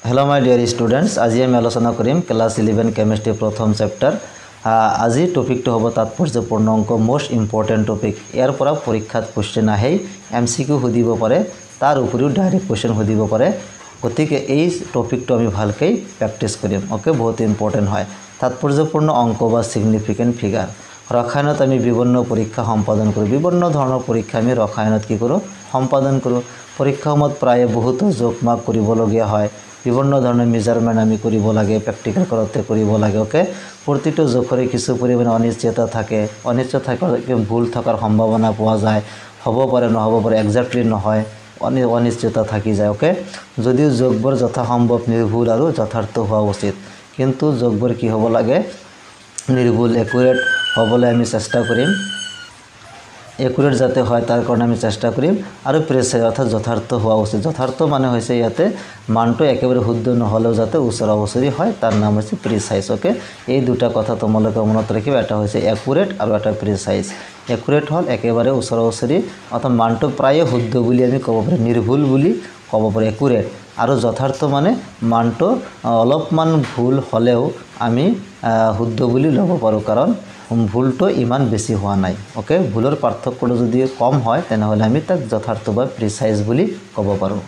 hello my dear students आज आम आलोचना करिम क्लास 11 केमिस्ट्री प्रथम चैप्टर आज टपिक तो हम तात्पर्यपूर्ण अंक मोस्ट इम्पर्टेन्ट टपिक यार पर परीक्षा क्वेश्चन आए एमसीक्यू सुधिब पारे तार उपरिও डायरेक्ट क्वेश्चन सुधिब पारे गति के टपिक तो भालके प्रेक्टिस करिम ओके बहुत इम्पर्टेन्ट है तात्पर्यपूर्ण अंक बा सिग्निफिकेंट फिगार रसायनत आमी विभिन्न परीक्षा सम्पादन करूँ विभिन्न धৰণৰ परीक्षा आमी रसायनत कि करूँ सम्पादन करूँ परीक्षा समयत प्राय बहुत जोग मार्क करिबलगिया है विभिन्न धৰণৰ मेजारमेंट आमी करिब लागे प्रेक्टिकल करते करिब लागे ओके प्रतिটো जोखरे किछु परिमाण अनिश्चितता थाके अनिश्चित थाके भूल थकार सम्भावना पोৱা যায় হ'ব পাৰে নহ'ব পাৰে एक्जेक्टली নহয় अनिश्चितता থাকি যায় ओके যদিও যোগবোৰ যথাসম্ভৱ নিৰ্ভুল আৰু যথাৰ্থ হোৱা উচিত কিন্তু যোগবোৰ কি হ'ব লাগে নিৰ্ভুল একুৰেট হ'বলৈ আমি চেষ্টা কৰিম एकुरेट जाते হয় तार कारण आमी चेष्टा करिम आरो प्रेसाइज अर्थात यथार्थ हुआ उचित यथार्थ माने होइसे याते मानটো एकेबारे शुद्ध নহলেও যাতে ওচৰা ওচৰি হয় तार नाम হৈছে प्रेसाइज ओके এই দুটা কথা তোমালোকে মনত ৰাখিবা এটা হৈছে একুৰেট আৰু এটা প্ৰেসাইজ একুৰেট হল একেবাৰে ওচৰা ওচৰি অথবা মানটো প্ৰায় শুদ্ধ বুলি আমি ক'ব পাৰি নিৰ্ভুল বুলি ক'ব পাৰি একুৰেট আৰু যথার্থ মানে মানটো অলপমান ভুল হলেও আমি শুদ্ধ বুলি ল'ব পাৰো কাৰণ भूल तो इमान बेसि हुआ नाई ओके भूलर पार्थक्य यदि कम है तेनहले आमी ताक यथार्थ बा प्रिसाइज बुली कब पारो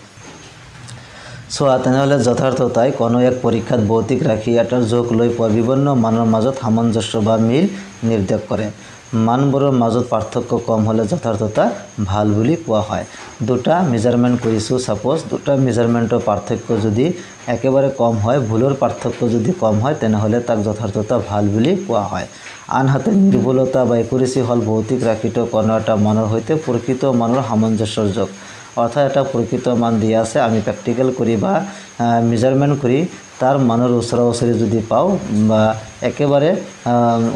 सो तेनहले यथार्थताई कोनो एक परीक्षात भौतिक राशि एटार जोग लई पोৱা विभिन्न माনৰ মাজত সামঞ্জস্য বা মিল निर्देश करे मानবোৰৰ মাজত पार्थक्य कम हले यथार्थता ভাল বুলি কোৱা হয় দুটা মেজাৰমেন্ট কৰিছো सपोज দুটা মেজাৰমেন্টৰ পাৰ্থক্য যদি একেবাৰে কম হয় ভুলৰ পাৰ্থক্য যদি কম হয় তেনহলে তাক যথাर्थता ভাল বুলি কোৱা হয় আনহাতে নিৰ্ভুলতা বা একুৰেসি হল ভৌতিক ৰাশিটো কোনো এটা মানৰ সৈতে প্ৰকৃত মানৰ সামঞ্জস্যৰ যোগ অৰ্থাৎ এটা প্ৰকৃত মান দিয়া আছে আমি প্ৰ্যাকটিক্যাল কৰি বা মেজাৰমেন্ট কৰি তাৰ মানৰ ওচৰা ওচৰি যদি পাও বা একেবাৰে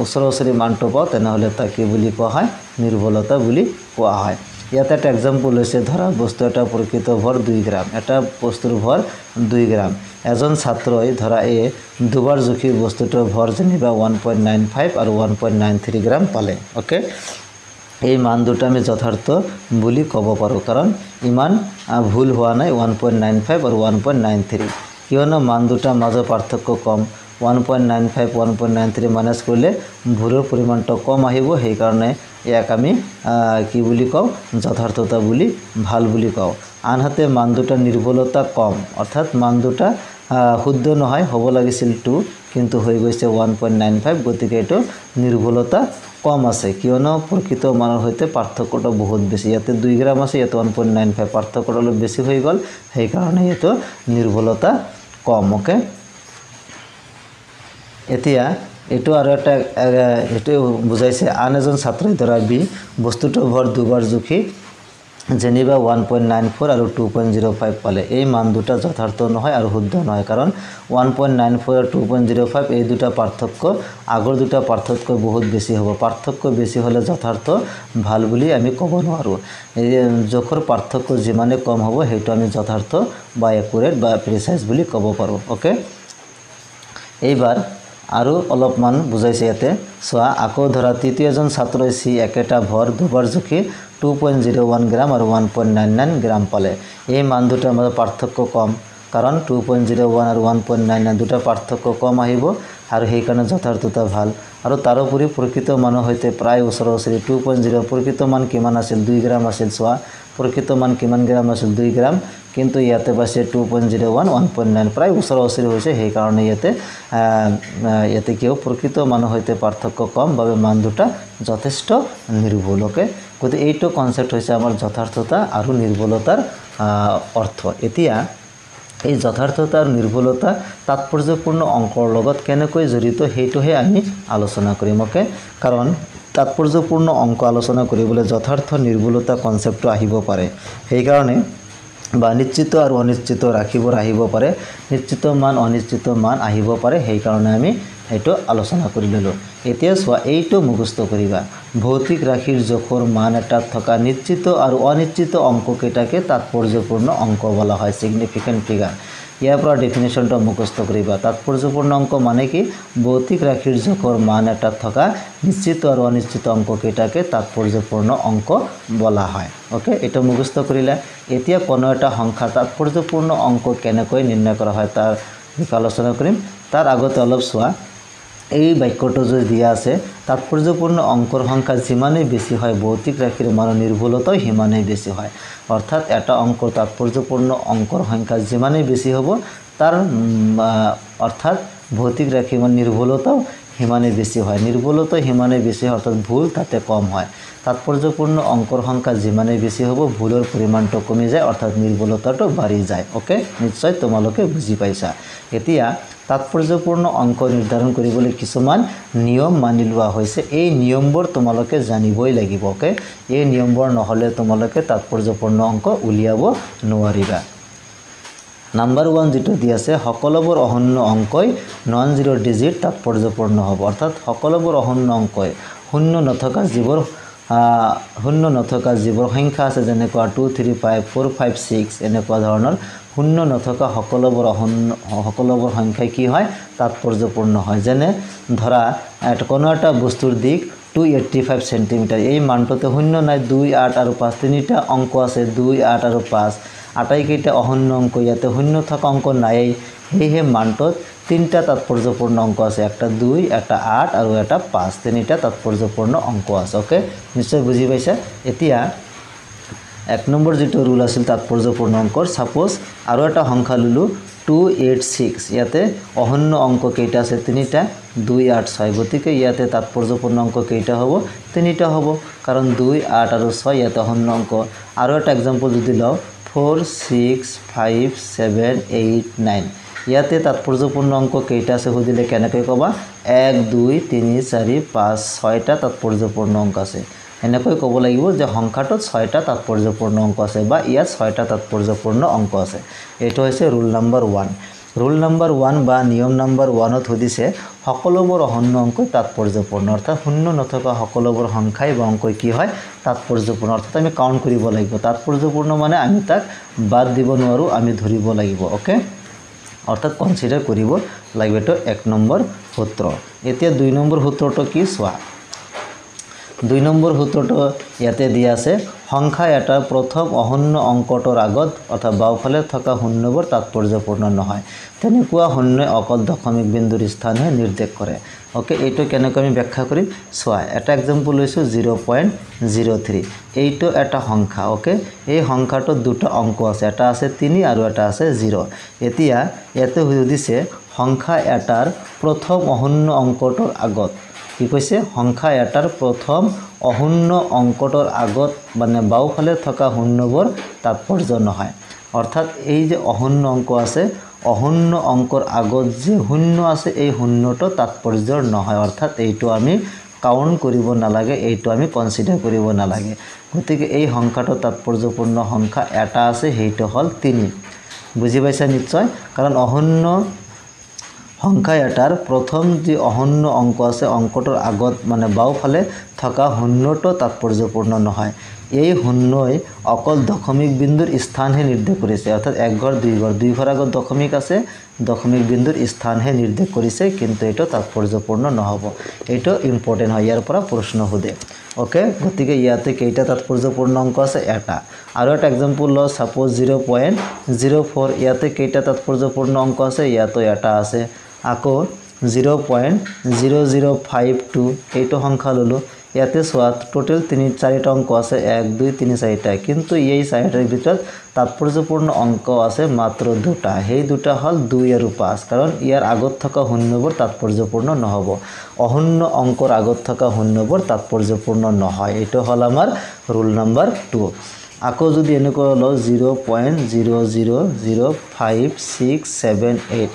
ওচৰা ওচৰি মানটো পাও তেনহলে তাক কি বুলি কোৱা হয় নিৰ্ভুলতা বুলি কোৱা হয় ইয়াতে একটা एग्जांपल হৈছে ধৰা বস্তু এটা প্ৰকৃত ভৰ 2 গ্ৰাম এটা বস্তুৰ ভৰ 2 গ্ৰাম এজন ছাত্ৰই ধৰা এ দুবাৰ জুখি বস্তুটোৰ ভৰ যেনিবা 1.95 আৰু 1.93 গ্ৰাম পালে ওকে এই মান দুটা আমি যথাৰ্থ বুলি ক'ব পাৰো কাৰণ ইমান ভুল হোৱা নাই 1.95 আৰু 1.93 কিয়নো মান দুটা মাজৰ পাৰ্থক্য কম 1.95 1.93 মাইনাস কৰিলে ভুলৰ পৰিমাণটো কম আহিব সেই কাৰণে ইয়াক আমি কি বুলি কও যথাर्थता বুলি ভাল বুলি কও আনহাতে মান দুটা নির্ভুলতা কম অর্থাৎ মান দুটা শুদ্ধ নহয় হ'ব লাগিছিল 2 কিন্তু হৈ গৈছে 1.95 গতিকে এটো নির্ভুলতা কম আছে কিয়নো প্ৰকৃত মানৰ হৈতে পাৰ্থক্যটো বহুত বেছি ইয়াতে 2 গ্ৰাম আছে ইয়াতে 1.95 পাৰ্থক্যটো অলপ বেছি হৈ গল সেই কাৰণে এটো নিৰ্ভুলতা কম ওকে এতিয়া এটো আৰু এটা এটো বুজাইছে আন এজন ছাত্ৰই ধৰা বি বস্তুটো ভৰ দুবাৰ জুখি যেনিবা 1.94 আৰু 2.05 পালে এই মান দুটা যথাৰ্থ নহয় আৰু শুদ্ধ নহয় কাৰণ 1.94 আৰু 2.05 এই দুটা পাৰ্থক্য আগৰ দুটা পাৰ্থক্য বহুত বেছি হ'ব পাৰ্থক্য বেছি হলে যথাৰ্থ ভাল বুলি আমি ক'ব নোৱাৰো এই জোখৰ পাৰ্থক্য যিমানে কম হ'ব হেতু আমি যথাৰ্থ বা একুৰেট বা প্ৰিসাইজ বুলি ক'ব পাৰো ওকে এইবাৰ আৰু অলপমান বুজাইছে ইয়াতে সোয়া আকৌ ধৰা তৃতীয়জন ছাত্ৰই সি একেটা ভৰ দুবাৰ জুখি 2.01 গ্ৰাম আৰু 1.99 গ্ৰাম পালে এই মান দুটাৰ মাজত পাৰ্থক্য কম কাৰণ 2.01 আৰু 1.99 দুটা পাৰ্থক্য কম আহিব আৰু সেই কাৰণে যথাৰ্থতা ভাল আৰু তাৰোপৰি প্ৰকৃত মানৰ হৈতে প্ৰায় ওচৰা ওচৰি 2.0 প্ৰকৃত মান কিমান আছিল 2 গ্ৰাম আছিল সোয়া প্ৰকৃত মান কিমান গ্ৰাম আছিল 2 গ্ৰাম কিন্তু ইয়াতে পাছে 2.01 1.9 প্ৰায় ওচৰা ওচৰি হৈছে সেই কাৰণে ইয়াতে কিও প্ৰকৃত মান হৈতে পাৰ্থক্য কম বাবে মান দুটা যথেষ্ট নিৰ্ভুল ওকে গতি এইটো কনসেপ্ট হৈছে আমাৰ যথাৰ্থতা আৰু নিৰ্ভুলতাৰ অৰ্থ এতিয়া এই যথাৰ্থতা আৰু নিৰ্ভুলতা তাৎপৰ্যপূৰ্ণ অংকৰ লগত কেনেকৈ জড়িত হেতুহে আমি আলোচনা কৰিম ওকে কাৰণ তাৎপৰ্যপূৰ্ণ অংক আলোচনা কৰিবলৈ যথাৰ্থ নিৰ্ভুলতা কনসেপ্টটো আহিব পাৰে সেই কাৰণে বা নিশ্চিত আৰু অনিশ্চিত ৰাখিবৰ আহিব পাৰে নিশ্চিত মান অনিশ্চিত মান আহিব পাৰে সেই কাৰণে আমি এটো আলোচনা কৰি ললো এতিয়া সোয়া এইটো মুখস্থ কৰিবা ভৌতিক ৰাশিৰ জোখৰ মান এটা থকা নিশ্চিত আৰু অনিশ্চিত অংক কেটাকে তাৎপৰ্যপূৰ্ণ অংক বলা হয় সিগনিফিকেন্ট ফিগাৰ ইয়াৰ পৰা ডেফিনেশ্যনটো মুখস্থ কৰিবা তাৎপৰ্যপূৰ্ণ অংক মানে কি ভৌতিক ৰাশিৰ জোখৰ মান এটাত থকা নিশ্চিত আৰু অনিশ্চিত অংককেইটাকে তাৎপৰ্যপূৰ্ণ অংক বলা হয় ওকে এটা মুখস্থ কৰিলা এতিয়া কোনো এটা সংখ্যা তাৎপৰ্যপূৰ্ণ অংক কেনেকৈ নিৰ্ণয় কৰা হয় তাৰ বিষয়ে আলোচনা কৰিম তাৰ আগতে অলপ চোৱা এই বাক্যটো যে দিয়া আছে তাৎপৰ্যপূৰ্ণ অংকৰ সংখ্যা যিমানেই বেছি হয় ভৌতিক ৰাশিৰ মানৰ নিৰ্ভুলতাও সিমানেই বেছি হয় অৰ্থাৎ এটা অংকৰ তাৎপৰ্যপূৰ্ণ অংকৰ সংখ্যা যিমানেই বেছি হ'ব তাৰ অৰ্থাৎ ভৌতিক ৰাশিৰ মান নিৰ্ভুলতাও সিমানেই বেছি হয় নিৰ্ভুলতা সিমানেই বেছি হয় অৰ্থাৎ ভুল তাতে কম হয় তাৎপৰ্যপূৰ্ণ অংকৰ সংখ্যা যিমানেই বেছি হ'ব ভুলৰ পৰিমাণটো কমি যায় অৰ্থাৎ নিৰ্ভুলতাটো বাঢ়ি যায় ওকে নিশ্চয় তোমালোকে বুজি পাইছা এতিয়া তাৎপৰ্যপূৰ্ণ অংক নিৰ্ধাৰণ কৰিবলৈ কিছুমান নিয়ম মানি লোৱা হৈছে এই নিয়মবোৰ তোমালোকে জানিবই লাগিব ওকে এই নিয়মবোৰ নহলে তোমালোকে তাৎপৰ্যপূৰ্ণ অংক উলিয়াব নোৱাৰিবা নাম্বাৰ 1 যেটো দি আছে সকলোবোৰ অহন্য অংকই নন জিৰ' ডিজিট তাৎপৰ্যপূৰ্ণ হ'ব অৰ্থাৎ সকলোবোৰ অহন্য অংকই শূন্য নথকা যিবোৰ সংখ্যা আছে যেনেকুৱা 2 3 5 4 5 6 এনেকুৱা ধৰণৰ শূন্য নথকা সকলোবোৰ সংখ্যাই কি হয় তাৎপৰ্যপূৰ্ণ হয় যেনে ধৰা কোনো এটা বস্তুৰ দিক 285 সেন্টিমিটাৰ এই মানটোতে শূন্য নাই 2 8 আৰু 5 তিনিটা অংক আছে 2 8 আৰু 5 আটাইকেইটা অহন্য অংক ইয়াতে শূন্য থকা অংক নাই সেয়ে মানটোত তিনটা তাৎপৰ্যপূৰ্ণ অংক আছে একটা 2 একটা 8 আৰু এটা 5 তিনিটা তাৎপৰ্যপূৰ্ণ অংক আছে ওকে নিশ্চয় বুজি পাইছা এতিয়া এক নম্বৰ যেটো ৰুল আছিল তাৎপৰ্যপূৰ্ণ অংকৰ সাপোজ আৰু এটা সংখ্যা ললো 286 ইয়াতে অহন্য অংক কেইটা আছে তিনিটা 2 8 6 গতিকে ইয়াতে তাৎপৰ্যপূৰ্ণ অংক কেইটা হ'ব তিনিটা হ'ব কাৰণ 2 8 আৰু 6 ইয়াতে অহন্য অংক আৰু এটা एग्जांपल যদি লও 4 6 5 7 8 9 ইয়াতে তাৎপৰ্যপূৰ্ণ অংক কেইটা আছে হদিলে কেনেকৈ কবা 1 2 3 4 5 6টা তাৎপৰ্যপূৰ্ণ অংক আছে এনেকৈ ক'ব লাগিব যে সংখ্যাটোত 6টা তাৎপৰ্যপূৰ্ণ অংক আছে বা ইয়াত 6টা তাৎপৰ্যপূৰ্ণ অংক আছে এটো হৈছে ৰুল নাম্বাৰ 1 ৰুল নাম্বাৰ 1 বা নিয়ম নাম্বাৰ 1 ত হদিছে সকলোবোৰ অহন্য অংক তাৎপৰ্যপূৰ্ণ অৰ্থাৎ শূন্য নথকা সকলোবোৰ সংখ্যাই বা অংকই কি হয় তাৎপৰ্যপূৰ্ণ অৰ্থাৎ আমি কাউন্ট কৰিব লাগিব তাৎপৰ্যপূৰ্ণ মানে আমি তাক বাদ দিব নোৱাৰো আমি ধৰিব লাগিব ওকে অৰ্থাৎ কনসিডাৰ কৰিব লাগিব এটো 1 নম্বৰ সূত্ৰ এতিয়া 2 নম্বৰ সূত্ৰটো কি চোৱা 2 নম্বৰ সূত্ৰটো ইয়াতে দিয়া আছে সংখ্যা এটা প্ৰথম অহন্য অংকটোৰ আগত অৰ্থাৎ বাওফালে থকা শূন্যবোৰ তাৎপৰ্যপূৰ্ণ নহয় তেনেকুৱা শূন্যই অকল দশমিক বিন্দুৰ স্থানহে নিৰ্দেশ কৰে ওকে এইটো কেনেকৈ আমি ব্যাখ্যা কৰিম চোৱা এটা एग्जांपल লৈছো 0.03 এইটো এটা সংখ্যা ওকে এই সংখ্যাটো দুটা অংক আছে এটা আছে 3 আৰু এটা আছে 0 এতিয়া ইয়াতে দিছে সংখ্যা এটাৰ প্ৰথম অহন্য অংকটোৰ আগত কি কৈছে সংখ্যা এটাৰ প্ৰথম অহন্য অংকটোৰ আগত মানে বাওফালে থকা শূন্যবোৰ তাৎপৰ্য নহয় অৰ্থাৎ এই যে অহন্য অংক আছে অহন্য অংকৰ আগত যে শূন্য আছে এই শূন্যটো তাৎপৰ্যৰ নহয় অৰ্থাৎ এইটো আমি কাউন্ট কৰিব নালাগে এইটো আমি কনসিডাৰ কৰিব নালাগে গতিকে এই সংখ্যাটো তাৎপৰ্যপূৰ্ণ সংখ্যা এটা আছে সেইটো হল 3 বুজি পাইছা নিশ্চয় কাৰণ অহন্য সংখ্যা এটাৰ প্ৰথম যে অহন্য অংক আছে অংকটোৰ আগত মানে বাওফালে থকা শূন্যটো তাৎপৰ্যপূৰ্ণ নহয় এই শূন্যই অকল দশমিক বিন্দুৰ স্থানহে নিৰ্দেশ কৰিছে অৰ্থাৎ এক ঘৰ দুই ঘৰ আগত দশমিক আছে দশমিক বিন্দুৰ স্থানহে নিৰ্দেশ কৰিছে কিন্তু এটো তাৎপৰ্যপূৰ্ণ নহব এটো ইম্পৰ্টেন্ট হয় ইয়াৰ পৰা প্ৰশ্ন হোদে ওকে গতিকে ইয়াতে কেইটা তাৎপৰ্যপূৰ্ণ অংক আছে এটা আৰু এটা एग्जांपल ল সাপোজ 0.04 ইয়াতে কেইটা তাৎপৰ্যপূৰ্ণ অংক আছে ইয়াতো এটা আছে আকৌ 0.0052 এইটো সংখ্যা ললো ইয়াতে সোয়াত টোটাল 3-4টা অংক আছে 1 2 3 4টা কিন্তু এই 4টাৰ ভিতৰত তাৎপৰ্যপূৰ্ণ অংক আছে মাত্ৰ দুটা সেই দুটা হল 2 আৰু 5 কাৰণ ইয়াৰ আগত থকা শূন্যবোৰ তাৎপৰ্যপূৰ্ণ নহব অহন্য অংকৰ আগত থকা শূন্যবোৰ তাৎপৰ্যপূৰ্ণ নহয় এটো হল আমাৰ ৰুল নাম্বাৰ 2 আকৌ যদি এনেকৈ ল 0.000567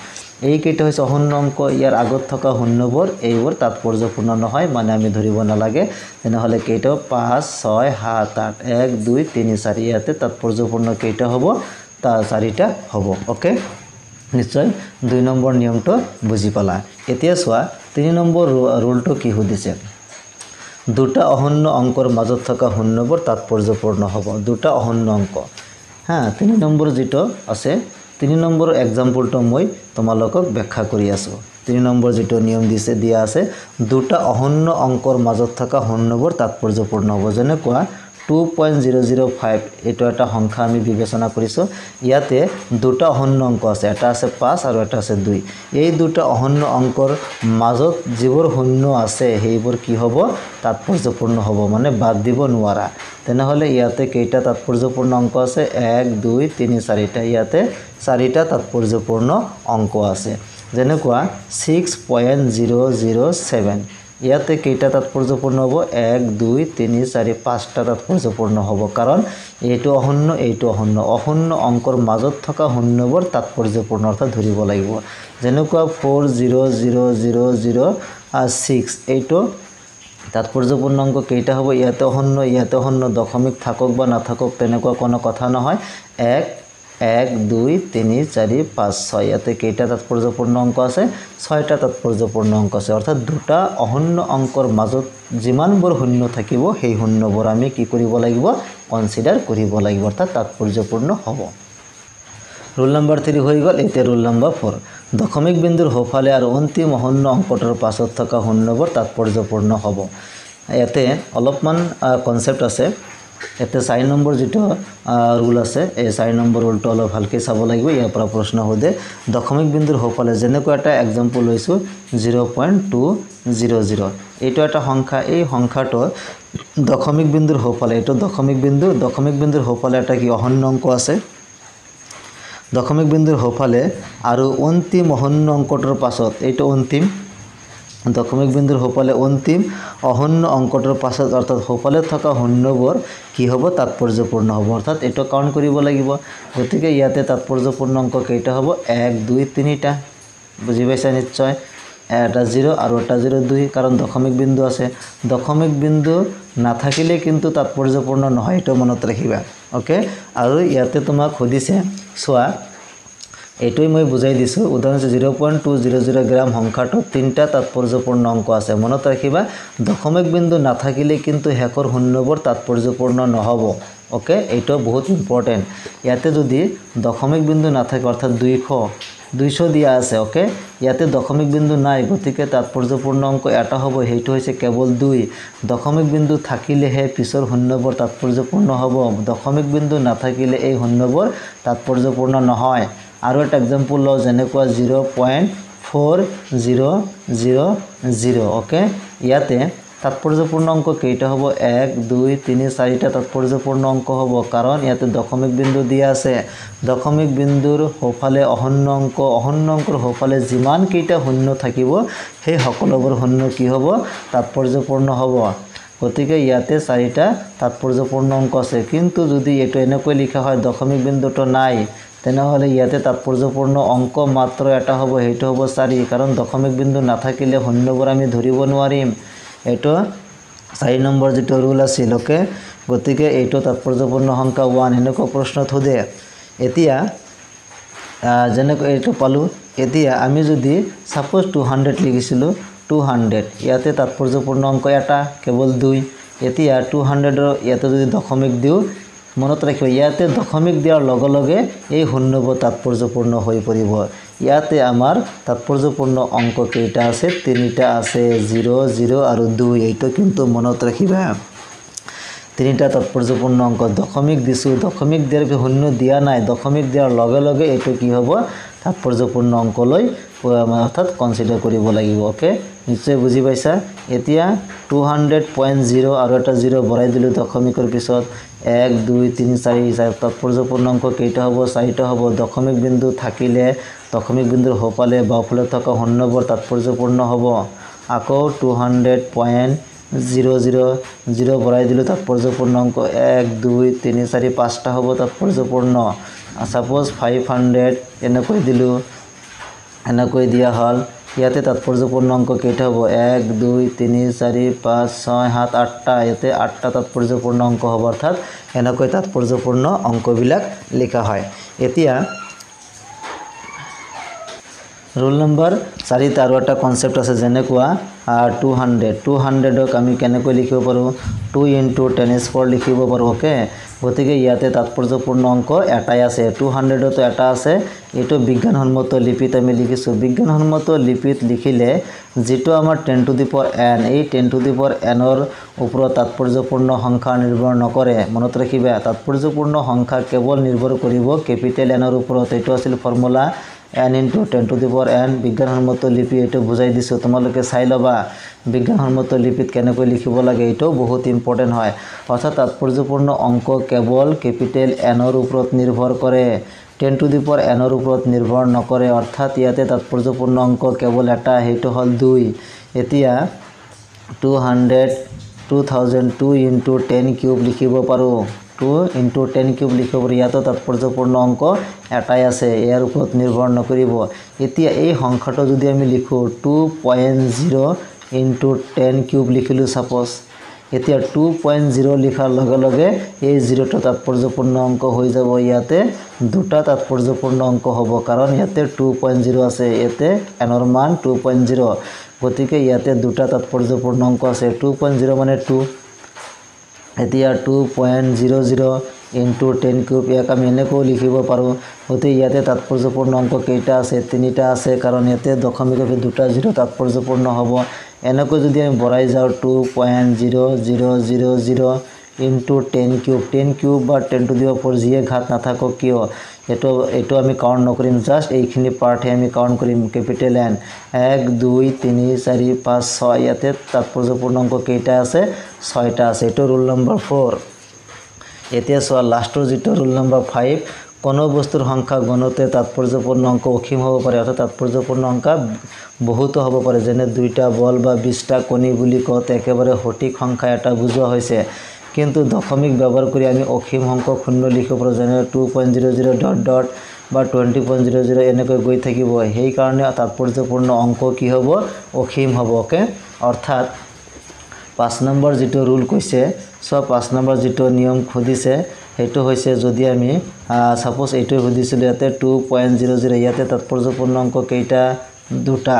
এই কেইটা হৈছে অহন্য অংক ইয়াৰ আগত থকা শূন্যবোৰ এইবোৰ তাৎপৰ্যপূৰ্ণ নহয় মানে আমি ধৰিব নালাগে তেনেহলে কেইটা 5 6 7 8 1 2 3 4 ইয়াতে তাৎপৰ্যপূৰ্ণ কেইটা হ'ব তা 4টা হ'ব ওকে নিশ্চয় 2 নম্বৰ নিয়মটো বুজি পালা এতিয়া চোৱা 3 নম্বৰ ৰুলটো কি হদিছে দুটা অহন্য অংকৰ মাজত থকা শূন্যবোৰ তাৎপৰ্যপূৰ্ণ হ'ব দুটা অহন্য অংক হ্যাঁ 3 নম্বৰ যেটো আছে 3 নম্বৰ এক্সাম্পলটো মই তোমালোকক ব্যাখ্যা কৰি আছো 3 নম্বৰ যেটো নিয়ম দিয়া আছে দুটা অহন্য অংকৰ মাজত থকা শূন্যবোৰ তাৎপৰ্যপূৰ্ণ হ'ব যেনে কোৱা 2.005 এটো এটা সংখ্যা আমি বিবেচনা কৰিছো ইয়াতে দুটা অহন্য অংক আছে এটা আছে 5 আৰু এটা আছে 2 এই দুটা অহন্য অংকৰ মাজত যিবোৰ শূন্য আছে সেইবোৰ কি হ'ব তাৎপৰ্যপূৰ্ণ হ'ব মানে বাদ দিব নোৱাৰা তেনেহলে ইয়াতে কেইটা তাৎপৰ্যপূৰ্ণ অংক আছে 1 2 3 4টা ইয়াতে 4টা তাৎপৰ্যপূৰ্ণ অংক আছে যেনে কোৱা 6.007 ইয়াতে কেইটা তাৎপৰ্যপূৰ্ণ হ'ব 1 2 3 4 5টা তাৎপৰ্যপূৰ্ণ হ'ব কাৰণ এইটো অহন্য অংকৰ মাজত থকা শূন্যবোৰ তাৎপৰ্যপূৰ্ণ অৰ্থাৎ ধৰিব লাগিব যেনেকুৱা 40006 এইটো তাৎপৰ্যপূৰ্ণ অংক কেইটা হ'ব ইয়াতে অহন্য দশমিক থাকক বা নাথাকক তেনেকুৱা কোনো কথা নহয় 1 2 3 4 5 6 ইয়াতে কেইটা তাৎপৰ্যপূৰ্ণ অংক আছে 6টা তাৎপৰ্যপূৰ্ণ অংক আছে অৰ্থাৎ দুটা অহন্য অংকৰ মাজত যিমানবোৰ শূন্য থাকিব সেই শূন্যবোৰ আমি কি কৰিব লাগিব কনসিডাৰ কৰিব লাগিব অৰ্থাৎ তাৎপৰ্যপূৰ্ণ হ'ব ৰোল নম্বৰ 3 হৈ গ'ল এতিয়া ৰোল নম্বৰ 4 দশমিক বিন্দুৰ সোঁফালে আৰু অন্তিম অহন্য অংকটোৰ পাছত থকা শূন্যবোৰ তাৎপৰ্যপূৰ্ণ হ'ব ইয়াতে অলপমান কনসেপ্ট আছে এতে 4 নম্বৰ যেটো ৰুল আছে এই 4 নম্বৰ ৰুলটো অলপ ভালকৈ চাব লাগিব ইয়াৰ পৰা প্ৰশ্ন হ'দে দশমিক বিন্দুৰ সোঁফালে যেনেকৈ এটা এক্সাম্পল লৈছো 0.200 এইটো এটা সংখ্যা এই সংখ্যাটো দশমিক বিন্দুৰ সোঁফালে এইটো দশমিক বিন্দুৰ সোঁফালে এটা কি অহন্য অংক আছে দশমিক বিন্দুৰ সোঁফালে আৰু অন্তিম অহন্য অংকটোৰ পাছত এইটো অন্তিম দশমিক বিন্দুৰ সোঁফালে অন্তিম অহন্য অংকটোৰ পাছত অৰ্থাৎ সোঁফালে থকা শূন্যবোৰ কি হ'ব তাৎপৰ্যপূৰ্ণ হ'ব অৰ্থাৎ এটো কাউন্ট কৰিব লাগিব গতিকে ইয়াতে তাৎপৰ্যপূৰ্ণ অংক কেইটা হ'ব 1 2 3টা বুজি পাইছা নিশ্চয় এটা 0 আৰু এটা 02 কাৰণ দশমিক বিন্দু আছে দশমিক বিন্দু নাথাকিলে কিন্তু তাৎপৰ্যপূৰ্ণ নহয় এটো মনত ৰাখিবা ওকে আৰু ইয়াতে তোমাক খুদিছে সোৱা এটোই মই বুজাই দিছো উদাহৰণ 0.200 গ্ৰাম সংখ্যাটো তিনটা তাৎপৰ্যপূৰ্ণ অংক আছে মনত ৰাখিবা দশমিক বিন্দু নাথাকিলে কিন্তু হেকৰ শূন্যবোৰ তাৎপৰ্যপূৰ্ণ নহব ওকে এটো বহুত ইম্পৰ্টেন্ট ইয়াতে যদি দশমিক বিন্দু নাথাকে অৰ্থাৎ 200 দিয়া আছে ওকে ইয়াতে দশমিক বিন্দু নাই গতিকে তাৎপৰ্যপূৰ্ণ অংক এটা হ'ব হেইটো হৈছে কেৱল 2 দশমিক বিন্দু থাকিলেহে পিছৰ শূন্যবোৰ তাৎপৰ্যপূৰ্ণ হ'ব দশমিক বিন্দু নাথাকিলে এই শূন্যবোৰ তাৎপৰ্যপূৰ্ণ নহয় আৰু এটা এক্সাম্পল ল যেনেকুৱা 0.4000 ওকে ইয়াতে তাৎপৰ্যপূৰ্ণ অংক কেইটা হ'ব 1 2 3 4টা তাৎপৰ্যপূৰ্ণ অংক হ'ব কাৰণ ইয়াতে দশমিক বিন্দু দিয়া আছে দশমিক বিন্দুৰ সোঁফালে অহন্য অংকৰ সোঁফালে যিমান কেইটা শূন্য থাকিব সেই সকলোবোৰ শূন্য কি হ'ব তাৎপৰ্যপূৰ্ণ হ'ব গতিকে ইয়াতে 4টা তাৎপৰ্যপূৰ্ণ অংক আছে কিন্তু যদি এটো এনেকৈ লিখা হয় দশমিক বিন্দুটো নাই তেনেহলে ইয়াতে তাৎপৰ্যপূৰ্ণ অংক মাত্ৰ এটা হ'ব হেইটো হ'ব 4 কাৰণ দশমিক বিন্দু নাথাকিলে শূন্যবোৰ আমি ধৰিব নোৱাৰিম এটো 4 নম্বৰ যেটো ৰুল আছিল ওকে গতিকে এইটো তাৎপৰ্যপূৰ্ণ সংখ্যা 1 এনেকৈ প্ৰশ্ন থদে এতিয়া যেনেকৈ এইটো পালো এতিয়া আমি যদি সাপোজ 200 লিখিছিলো 200 ইয়াতে তাৎপৰ্যপূৰ্ণ অংক এটা কেৱল 2 এতিয়া 200 ৰ ইয়াতে যদি দশমিক দিও মনত ৰাখিবা ইয়াতে দশমিক দিয়াৰ লগে লগে এই শূন্যবোৰ তাৎপৰ্যপূৰ্ণ হৈ পৰিব ইয়াতে আমাৰ তাৎপৰ্যপূৰ্ণ অংক কেইটা আছে তিনিটা আছে 0 0 আৰু 2 এইটো কিন্তু মনত ৰাখিবা তিনিটা তাৎপৰ্যপূৰ্ণ অংক দশমিক দিছো দশমিক দিয়াৰ শূন্য দিয়া নাই দশমিক দিয়াৰ লগে লগে এইটো কি হ'ব তাৎপৰ্যপূৰ্ণ অংক লৈ অৰ্থাৎ কনসিডাৰ কৰিব লাগিব ওকে নিশ্চয় বুজি পাইছা এতিয়া 200.0 আৰু এটা 0 বৰাই দিলো দশমিকৰ পিছত 1 2 3 4 তাৎপৰ্যপূৰ্ণ অংক কেইটা হ'ব 4টা হ'ব দশমিক বিন্দু থাকিলে দশমিক বিন্দুৰ সোঁফালে বাওঁফালে থকা শূন্যবোৰ তাৎপৰ্যপূৰ্ণ হ'ব আকৌ 200.000 বৰাই দিলো তাৎপৰ্যপূৰ্ণ অংক 1 2 3 4 5টা হ'ব তাৎপৰ্যপূৰ্ণ সাপোজ 500 এনেকৈ দিলো এনেকৈ দিয়া হল ইয়াতে তাৎপৰ্যপূৰ্ণ অংক কেইটা হ'ব 1 2 3 4 5 6 7 8টা ইয়াতে 8টা তাৎপৰ্যপূৰ্ণ অংক হ'ব অৰ্থাৎ এনেকৈ তাৎপৰ্যপূৰ্ণ অংকবিলাক লিখা হয় এতিয়া ৰুল নম্বৰ 4 আৰু এটা কনসেপ্ট আছে যেনেকুৱা 200 ক আমি কেনেকৈ লিখিব পাৰো 2 * 10^4 লিখিব পাৰো ওকে গতিকে ইয়াতে তাৎপৰ্যপূৰ্ণ অংক এটাই আছে 200তো এটা আছে এটো বিজ্ঞানসন্মত লিপিত আমি লিখিছো বিজ্ঞানসন্মত লিপিত লিখিলে যেটো আমাৰ 10 টু দি পাৱাৰ n এই 10 টু দি পাৱাৰ n ৰ ওপৰত তাৎপৰ্যপূৰ্ণ সংখ্যা নিৰ্ভৰ নকৰে মনত ৰাখিবা তাৎপৰ্যপূৰ্ণ সংখ্যা কেৱল নিৰ্ভৰ কৰিব কেপিটেল n ৰ ওপৰত এটো আছিল formula n into 10 to the power n বিজ্ঞানসন্মত লিপি এটো বুজাই দিছো তোমালোকে চাই লবা বিজ্ঞানসন্মত লিপিত কেনেকৈ লিখিব লাগে এটো বহুত ইম্পৰ্টেন্ট হয় অৰ্থাৎ তাৎপৰ্যপূৰ্ণ অংক কেৱল কেপিটেল n ৰ ওপৰত নিৰ্ভৰ কৰে 10 to the power n ৰ ওপৰত নিৰ্ভৰ নকৰে অৰ্থাৎ ইয়াতে তাৎপৰ্যপূৰ্ণ অংক কেৱল এটা হেটো হল 2 এতিয়া 2002 into 10 কিউব লিখিব পাৰো 2 into 10 কিউব লিখিব ইয়াতো তাৎপৰ্যপূৰ্ণ অংক এটাই আছে ইয়াৰ ওপৰত নিৰ্ভৰ নকৰিব এতিয়া এই সংখ্যাটো যদি আমি লিখো 2.0 into 10 কিউব লিখিলো সাপোজ এতিয়া 2.0 লিখাৰ লগে লগে এই 0টো তাৎপৰ্যপূৰ্ণ অংক হৈ যাব ইয়াতে দুটা তাৎপৰ্যপূৰ্ণ অংক হ'ব কাৰণ ইয়াতে 2.0 আছে ইয়াতে n ৰ মান 2.0 গতিকে ইয়াতে দুটা তাৎপৰ্যপূৰ্ণ অংক আছে 2.0 মানে 2 এতিয়া 2.00 into 10 কিউব ইয়াক আমি এনেকৈ লিখিব পাৰো গতিকে ইয়াতে তাৎপৰ্যপূৰ্ণ অংক কেইটা আছে তিনিটা আছে কাৰণ ইয়াতে দশমিকত দুটা 0 তাৎপৰ্যপূৰ্ণ হ'ব এনেকৈ যদি আমি বঢ়াই যাও 2.0000 into 10 কিউব বা 10 to the power 4 জিয়ে ঘাত নাথাকক কিয় এটো আমি কাউন্ট নকৰিম জাস্ট এইখিনি পাৰ্ট হে আমি কাউন্ট কৰিম কেপিটেল n 1 2 3 4 5 6 ইয়াতে তাৎপৰ্যপূৰ্ণ অংক কেইটা আছে 6টা আছে এটো ৰুল নম্বৰ 4 এতিয়া সো লাষ্টৰ যেটো ৰুল নম্বৰ 5 কোনো বস্তুৰ সংখ্যা গণতে তাৎপৰ্যপূৰ্ণ অংক অসীম হ'ব পাৰে অৰ্থাৎ তাৎপৰ্যপূৰ্ণ অংক বহুত হ'ব পাৰে যেনে দুইটা বল বা 20টা কণী বুলি কওঁতে একেবাৰে সঠিক সংখ্যা এটা বুজোৱা হৈছে কিন্তু দশমিক ব্যৱহাৰ কৰি আমি অসীম সংখ্যক শূন্য লিখিব পাৰো যেনে 2.00 ডট ডট বা 20.00 এনেকৈ গৈ থাকিব সেই কাৰণে তাৎপৰ্যপূৰ্ণ অংক কি হ'ব অসীম হ'ব ওকে অৰ্থাৎ 5 নম্বৰ যেটো ৰুল কৈছে সব 5 নম্বৰ যেটো নিয়ম খুদিছে হেতু হৈছে যদি আমি সাপোজ এইটো খুদিছিল ইয়াতে 2.00 ইয়াতে তাৎপৰ্যপূৰ্ণ অংক কেইটা দুটা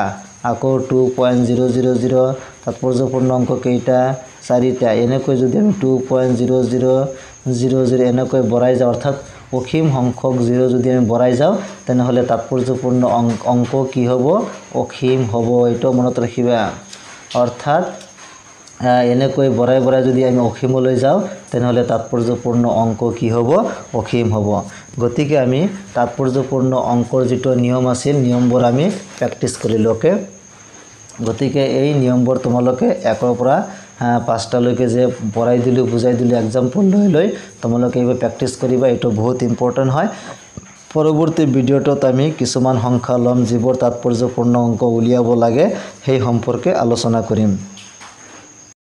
আকৌ 2.000 তাৎপৰ্যপূৰ্ণ অংক কেইটা চাৰিটা এনেকৈ যদি আমি 2.0000 এনেকৈ বঢ়াই যাও অৰ্থাৎ অসীম সংখ্যক 0 যদি আমি বঢ়াই যাও তেনেহলে তাৎপৰ্যপূৰ্ণ অংক কি হ'ব অসীম হ'ব এটো মনত ৰাখিবা অৰ্থাৎ এনেকৈ বঢ়াই যদি আমি অসীমলৈ যাও তেনেহলে তাৎপৰ্যপূৰ্ণ অংক কি হ'ব অসীম হ'ব গতিকে আমি তাৎপৰ্যপূৰ্ণ অংকৰ যেটো নিয়ম আছিল নিয়মবোৰ আমি প্ৰেক্টিস কৰিলো ওকে গতিকে এই নিয়মবোৰ তোমালোকে একৰ পৰা 5টা লৈকে যে বঢ়াই দিলো বুজাই দিলো एग्जांपल লৈ তোমালোকে এইবোৰ প্ৰেক্টিস কৰিবা এটো বহুত ইম্পৰ্টেন্ট হয় পৰৱৰ্তী ভিডিওটোত আমি কিছুমান সংখ্যা লম যিবোৰ তাৎপৰ্যপূৰ্ণ অংক উলিয়াব লাগে সেই সম্পৰ্কে আলোচনা কৰিম